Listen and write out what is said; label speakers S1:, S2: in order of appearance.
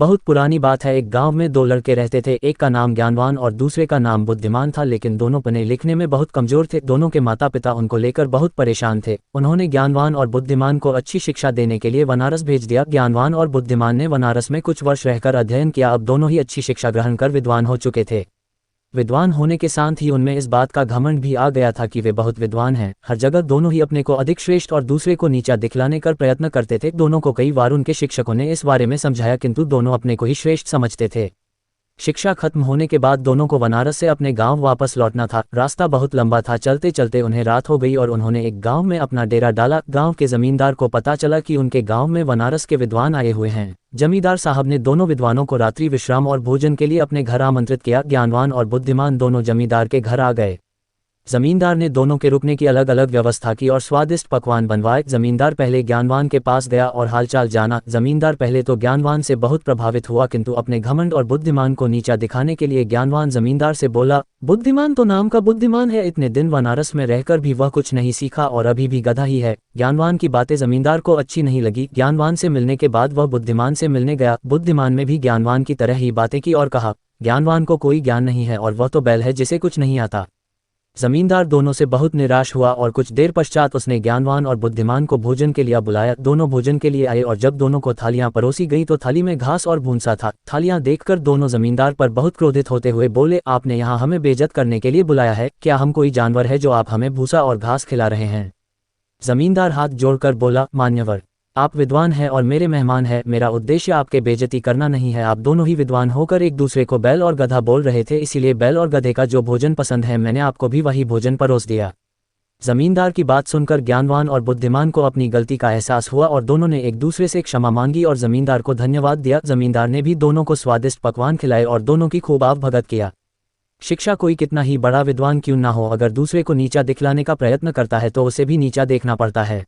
S1: बहुत पुरानी बात है। एक गांव में दो लड़के रहते थे। एक का नाम ज्ञानवान और दूसरे का नाम बुद्धिमान था, लेकिन दोनों पढ़ने लिखने में बहुत कमजोर थे। दोनों के माता पिता उनको लेकर बहुत परेशान थे। उन्होंने ज्ञानवान और बुद्धिमान को अच्छी शिक्षा देने के लिए बनारस भेज दिया। ज्ञानवान और बुद्धिमान ने बनारस में कुछ वर्ष रहकर अध्ययन किया। अब दोनों ही अच्छी शिक्षा ग्रहण कर विद्वान हो चुके थे। विद्वान होने के साथ ही उनमें इस बात का घमंड भी आ गया था कि वे बहुत विद्वान हैं। हर जगह दोनों ही अपने को अधिक श्रेष्ठ और दूसरे को नीचा दिखलाने का प्रयत्न करते थे। दोनों को कई बार उनके शिक्षकों ने इस बारे में समझाया, किंतु दोनों अपने को ही श्रेष्ठ समझते थे। शिक्षा खत्म होने के बाद दोनों को बनारस से अपने गांव वापस लौटना था। रास्ता बहुत लंबा था। चलते चलते उन्हें रात हो गई और उन्होंने एक गांव में अपना डेरा डाला। गांव के जमींदार को पता चला कि उनके गांव में बनारस के विद्वान आए हुए हैं। जमींदार साहब ने दोनों विद्वानों को रात्रि विश्राम और भोजन के लिए अपने घर आमंत्रित किया। ज्ञानवान और बुद्धिमान दोनों जमींदार के घर आ गए। जमींदार ने दोनों के रुकने की अलग अलग व्यवस्था की और स्वादिष्ट पकवान बनवाए। जमींदार पहले ज्ञानवान के पास गया और हालचाल जाना। जमींदार पहले तो ज्ञानवान से बहुत प्रभावित हुआ, किंतु अपने घमंड और बुद्धिमान को नीचा दिखाने के लिए ज्ञानवान जमींदार से बोला, बुद्धिमान तो नाम का बुद्धिमान है, इतने दिन बनारस में रहकर भी वह कुछ नहीं सीखा और अभी भी गधा ही है। ज्ञानवान की बातें जमींदार को अच्छी नहीं लगी। ज्ञानवान से मिलने के बाद वह बुद्धिमान से मिलने गया। बुद्धिमान में भी ज्ञानवान की तरह ही बातें की और कहा, ज्ञानवान को कोई ज्ञान नहीं है और वह तो बैल है जिसे कुछ नहीं आता। जमींदार दोनों से बहुत निराश हुआ और कुछ देर पश्चात उसने ज्ञानवान और बुद्धिमान को भोजन के लिए बुलाया। दोनों भोजन के लिए आए और जब दोनों को थालियां परोसी गई तो थाली में घास और भूंसा था। थालियां देखकर दोनों जमींदार पर बहुत क्रोधित होते हुए बोले, आपने यहाँ हमें बेइज्जत करने के लिए बुलाया है? क्या हम कोई जानवर है जो आप हमें भूसा और घास खिला रहे हैं? जमींदार हाथ जोड़कर बोला, मान्यवर, आप विद्वान हैं और मेरे मेहमान हैं। मेरा उद्देश्य आपके बेइज्जती करना नहीं है। आप दोनों ही विद्वान होकर एक दूसरे को बैल और गधा बोल रहे थे, इसीलिए बैल और गधे का जो भोजन पसंद है मैंने आपको भी वही भोजन परोस दिया। जमींदार की बात सुनकर ज्ञानवान और बुद्धिमान को अपनी गलती का एहसास हुआ और दोनों ने एक दूसरे से क्षमा मांगी और जमींदार को धन्यवाद दिया। जमींदार ने भी दोनों को स्वादिष्ट पकवान खिलाए और दोनों की खूब आवभगत किया। शिक्षा कोई कितना ही बड़ा विद्वान क्यों ना हो, अगर दूसरे को नीचा दिखलाने का प्रयत्न करता है तो उसे भी नीचा देखना पड़ता है।